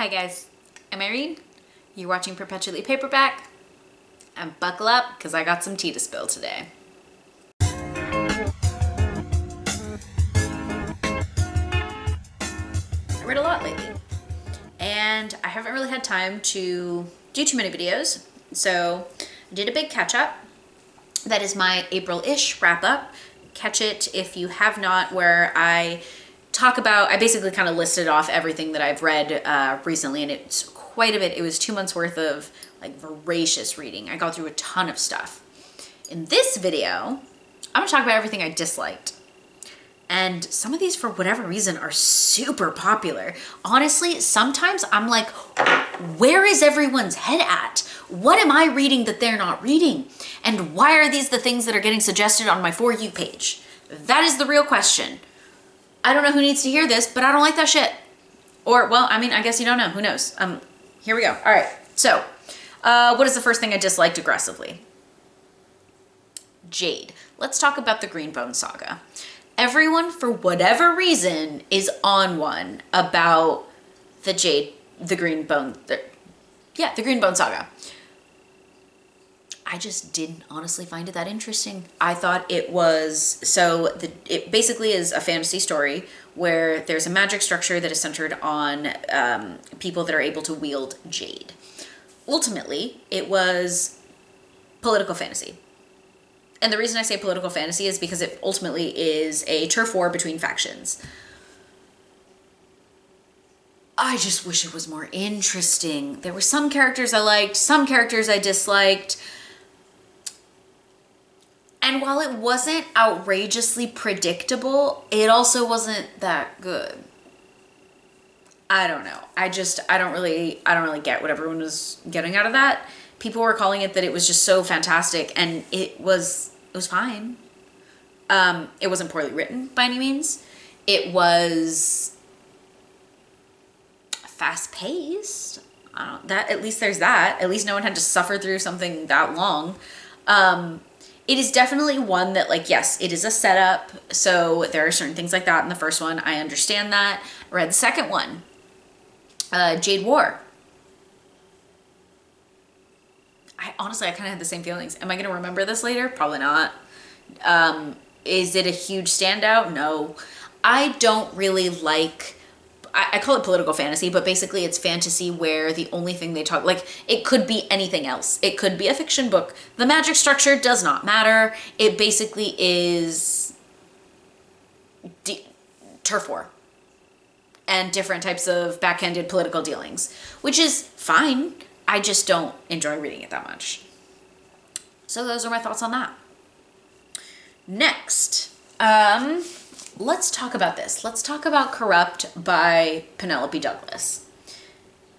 Hi guys, I'm Irene. You're watching Perpetually Paperback. And buckle up, because I got some tea to spill today. I read a lot lately, and I haven't really had time to do too many videos, so I did a big catch-up. That is my April-ish wrap-up. Catch it if you have not, where I basically kind of listed off everything that I've read recently, and it's quite a bit. It was 2 months worth of like voracious reading. I got through a ton of stuff. In this video, I'm gonna talk about everything I disliked. And some of these, for whatever reason, are super popular. Honestly, sometimes I'm like, where is everyone's head at? What am I reading that they're not reading? And why are these the things that are getting suggested on my For You page? That is the real question. I don't know who needs to hear this, but I don't like that shit. Or, well, I mean, I guess you don't know. Who knows? Here we go. All right. So, what is the first thing I disliked aggressively? Jade. Let's talk about the Greenbone saga. Everyone, for whatever reason, is on one about the Greenbone saga. I just didn't honestly find it that interesting. I thought it was, it basically is a fantasy story where there's a magic structure that is centered on people that are able to wield Jade. Ultimately, it was political fantasy. And the reason I say political fantasy is because it ultimately is a turf war between factions. I just wish it was more interesting. There were some characters I liked, some characters I disliked. And while it wasn't outrageously predictable, it also wasn't that good. I don't know. I don't really get what everyone was getting out of that. People were calling it that it was just so fantastic, and it was fine. It wasn't poorly written by any means. It was fast paced. At least there's that. At least no one had to suffer through something that long. It is definitely one that, like, yes, it is a setup. So there are certain things like that in the first one. I understand that. I read the second one, Jade War. I kind of had the same feelings. Am I going to remember this later? Probably not. Is it a huge standout? No. I don't really like, I call it political fantasy, but basically it's fantasy where the only thing they talk, like, it could be anything else. It could be a fiction book. The magic structure does not matter. It basically is turf war and different types of backhanded political dealings, which is fine. I just don't enjoy reading it that much. So those are my thoughts on that. Next, let's talk about this. Let's talk about Corrupt by Penelope Douglas.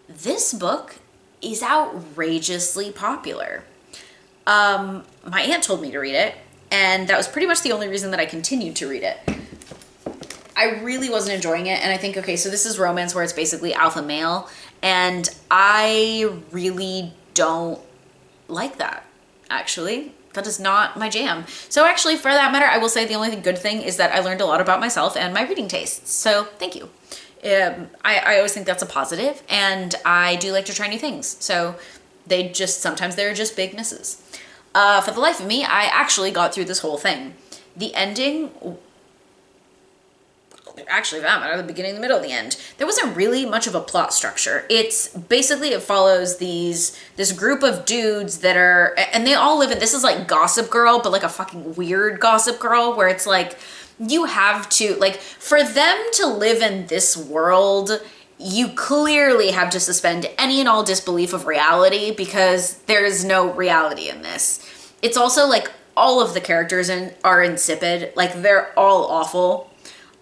This book is outrageously popular. My aunt told me to read it, and that was pretty much the only reason that I continued to read it. I really wasn't enjoying it, and I think, okay, so this is romance where it's basically alpha male, and I really don't like that, actually. That is not my jam. So actually, for that matter, I will say the only good thing is that I learned a lot about myself and my reading tastes. So thank you. I always think that's a positive, and I do like to try new things. So sometimes they're just big misses. For the life of me, I actually got through this whole thing. The ending, actually for that matter, the beginning, the middle, the end, there wasn't really much of a plot structure. It's basically, it follows this group of dudes that are, and they all live in, this is like Gossip Girl, but like a fucking weird Gossip Girl, where it's like, you have to, like, for them to live in this world, you clearly have to suspend any and all disbelief of reality, because there is no reality in this. It's also like, all of the characters are insipid, like, they're all awful.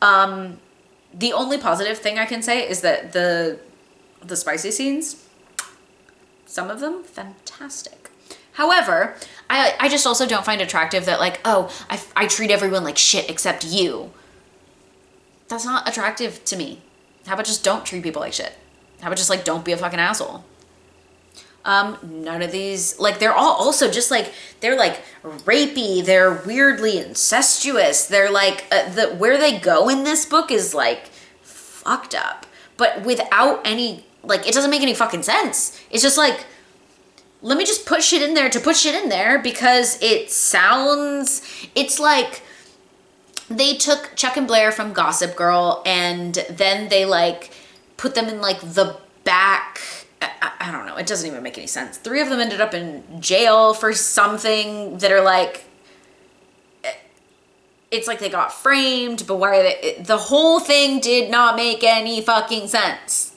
The only positive thing I can say is that the spicy scenes, some of them, fantastic. However, I just also don't find attractive that, like, oh, I treat everyone like shit except you. That's not attractive to me. How about just don't treat people like shit? How about just, like, don't be a fucking asshole? None of these, like, they're all also just like, they're like rapey, they're weirdly incestuous, they're like, where they go in this book is like fucked up, but without any like, it doesn't make any fucking sense. It's just like, let me just put shit in there to put shit in there because it's like they took Chuck and Blair from Gossip Girl and then they like put them in like the back. I don't know. It doesn't even make any sense. 3 of them ended up in jail for something that are like, it's like they got framed, but why are they, the whole thing did not make any fucking sense.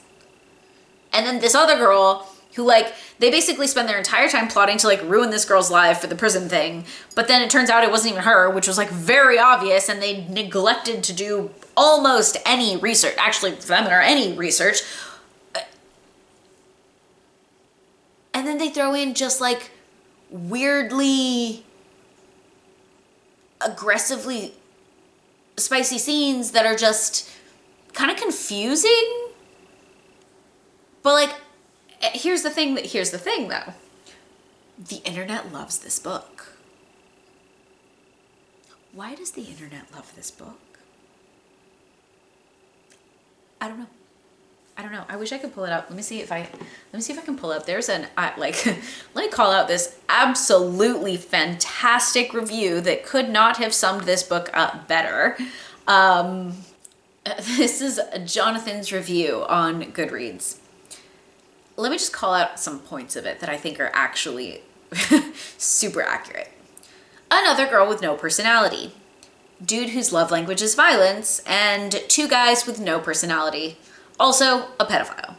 And then this other girl who like, they basically spend their entire time plotting to like ruin this girl's life for the prison thing. But then it turns out it wasn't even her, which was like very obvious. And they neglected to do almost any research, actually for them or any research. And then they throw in just like weirdly aggressively spicy scenes that are just kind of confusing. But like, here's the thing though. The internet loves this book. Why does the internet love this book? I don't know. I wish I could pull it up. Let me see if I can pull up. There's an let me call out this absolutely fantastic review that could not have summed this book up better. This is Jonathan's review on Goodreads. Let me just call out some points of it that I think are actually super accurate. Another girl with no personality. Dude whose love language is violence, and 2 guys with no personality. Also, a pedophile.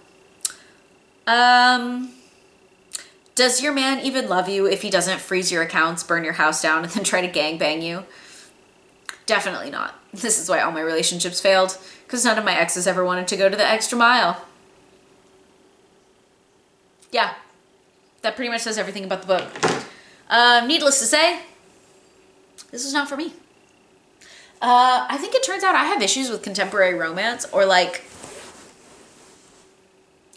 Does your man even love you if he doesn't freeze your accounts, burn your house down, and then try to gangbang you? Definitely not. This is why all my relationships failed, because none of my exes ever wanted to go to the extra mile. Yeah, that pretty much says everything about the book. Needless to say, this was not for me. I think it turns out I have issues with contemporary romance, or like,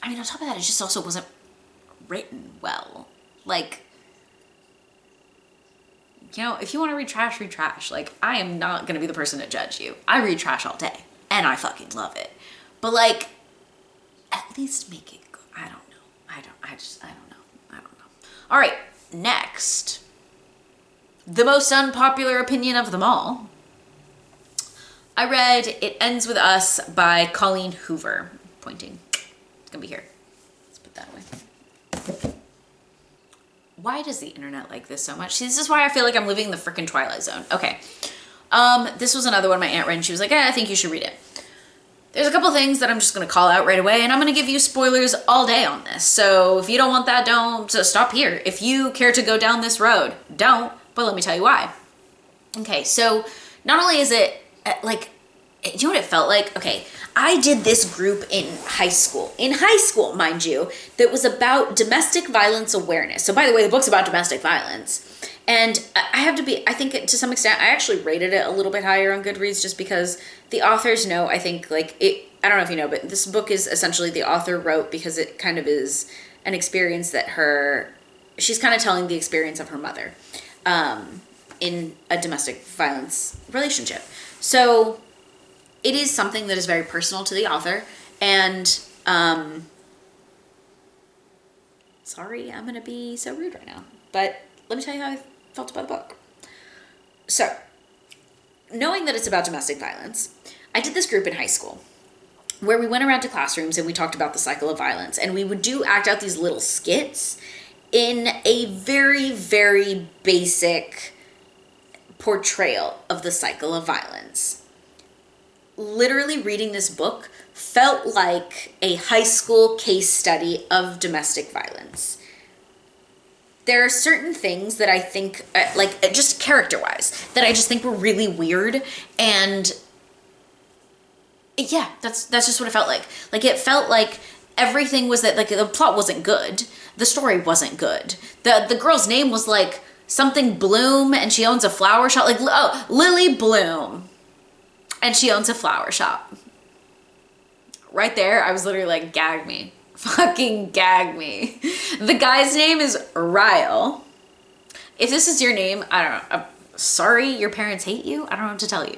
I mean, on top of that, it just also wasn't written well. Like, you know, if you want to read trash, read trash. Like, I am not going to be the person to judge you. I read trash all day, and I fucking love it. But, like, at least make it good. I don't know. I don't know. All right, next. The most unpopular opinion of them all. I read It Ends With Us by Colleen Hoover. Pointing. It's gonna be here. Let's put that away. Why does the internet like this so much? See, this is why I feel like I'm living in the freaking Twilight Zone. Okay. This was another one my aunt read, and she was like, I think you should read it. There's a couple things that I'm just gonna call out right away, and I'm gonna give you spoilers all day on this. So if you don't want that, don't, so stop here. If you care to go down this road, don't, but let me tell you why. Okay, so not only is it like, you know what it felt like? Okay, I did this group in high school, mind you, that was about domestic violence awareness. So by the way, the book's about domestic violence. And I think to some extent, I actually rated it a little bit higher on Goodreads just because the authors know, I think, like, I don't know if you know, but this book is essentially the author wrote because it kind of is an experience that she's kind of telling the experience of her mother in a domestic violence relationship. So it is something that is very personal to the author. And sorry, I'm going to be so rude right now, but let me tell you how I felt about the book. So, knowing that it's about domestic violence, I did this group in high school where we went around to classrooms and we talked about the cycle of violence, and we would act out these little skits in a very, very basic portrayal of the cycle of violence. Literally reading this book felt like a high school case study of domestic violence. There are certain things that I think, just character-wise, that I just think were really weird, and yeah, that's just what it felt like. Like, it felt like everything was that, like, the plot wasn't good, the story wasn't good, the girl's name was, like, something Bloom, and she owns a flower shop, like, Lily Bloom, and she owns a flower shop. Right there, I was literally like, gag me. Fucking gag me. The guy's name is Ryle. If this is your name, I don't know. I'm sorry your parents hate you. I don't know what to tell you.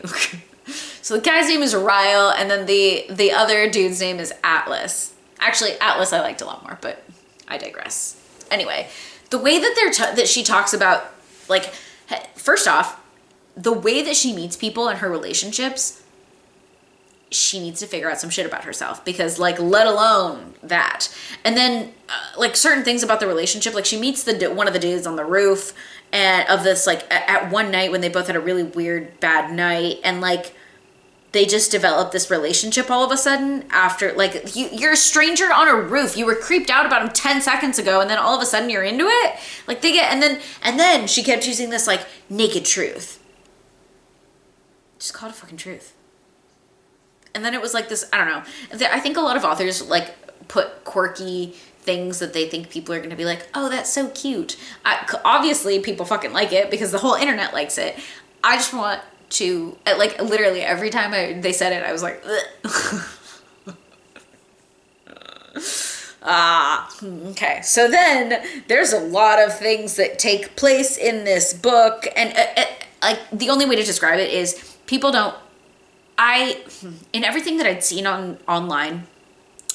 So the guy's name is Ryle, and then the other dude's name is Atlas. Actually, Atlas I liked a lot more, but I digress. Anyway, the way that that she talks about, like, first off, the way that she meets people in her relationships, she needs to figure out some shit about herself, because, like, let alone that. And then, like, certain things about the relationship, like, she meets one of the dudes on the roof, and of this, like, at one night when they both had a really weird, bad night, and, like, they just developed this relationship all of a sudden after, like, you're a stranger on a roof. You were creeped out about him 10 seconds ago, and then all of a sudden you're into it. Like, they get, and then she kept using this, like, naked truth. Just call it a fucking truth. And then it was like this, I don't know. I think a lot of authors, like, put quirky things that they think people are going to be like, oh, that's so cute. Obviously, people fucking like it because the whole internet likes it. I just want to, like, literally every time they said it, I was like, okay. So then there's a lot of things that take place in this book, and like, the only way to describe it is people don't, in everything that I'd seen online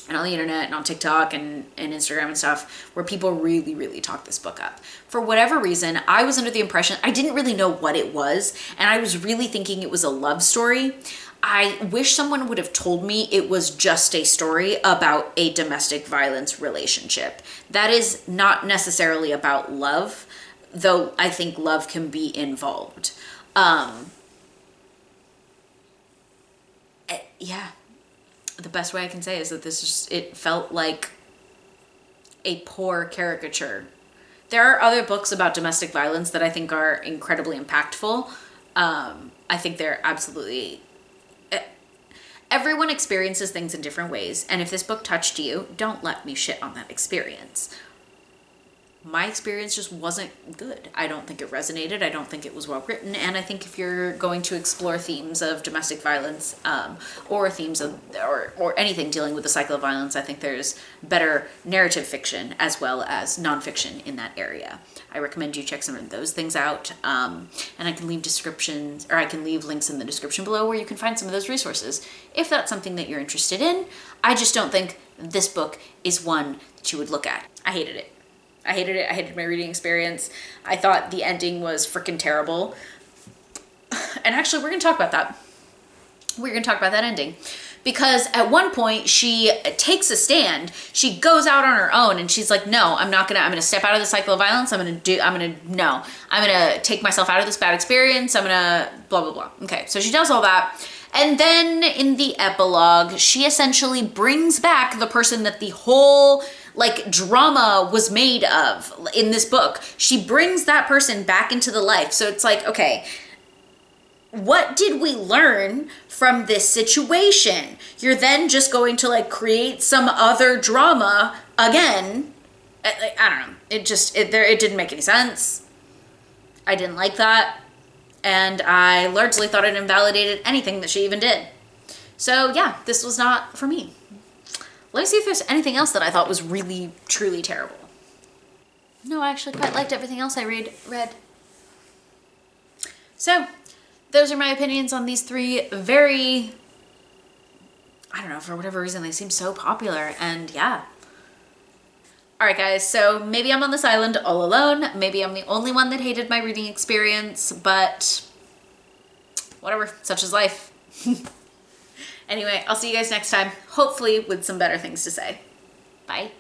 and on the internet and on TikTok and Instagram and stuff, where people really, really talk this book up. For whatever reason, I was under the impression, I didn't really know what it was, and I was really thinking it was a love story. I wish someone would have told me it was just a story about a domestic violence relationship. That is not necessarily about love, though I think love can be involved. Yeah. The best way I can say is that it felt like a poor caricature. There are other books about domestic violence that I think are incredibly impactful. I think they're absolutely, everyone experiences things in different ways. And if this book touched you, don't let me shit on that experience. My experience just wasn't good. I don't think it resonated. I don't think it was well written. And I think if you're going to explore themes of domestic violence, or themes of, or anything dealing with the cycle of violence, I think there's better narrative fiction as well as nonfiction in that area. I recommend you check some of those things out. And I can leave descriptions, or I can leave links in the description below where you can find some of those resources if that's something that you're interested in. I just don't think this book is one that you would look at. I hated it. I hated it. I hated my reading experience. I thought the ending was freaking terrible. And actually, we're going to talk about that. We're going to talk about that ending. Because at one point, she takes a stand. She goes out on her own and she's like, no, I'm going to step out of the cycle of violence. I'm going to take myself out of this bad experience. I'm going to blah, blah, blah. Okay, so she does all that. And then in the epilogue, she essentially brings back the person that the whole, like, drama was made of in this book. She brings that person back into the life. So it's like, okay, what did we learn from this situation? You're then just going to, like, create some other drama again. I don't know. It didn't make any sense. I didn't like that. And I largely thought it invalidated anything that she even did. So yeah, this was not for me. Let me see if there's anything else that I thought was really, truly terrible. No, I actually quite liked everything else I read. So, those are my opinions on these three very, I don't know, for whatever reason, they seem so popular, and yeah. Alright guys, so maybe I'm on this island all alone, maybe I'm the only one that hated my reading experience, but whatever, such is life. Anyway, I'll see you guys next time, hopefully with some better things to say. Bye.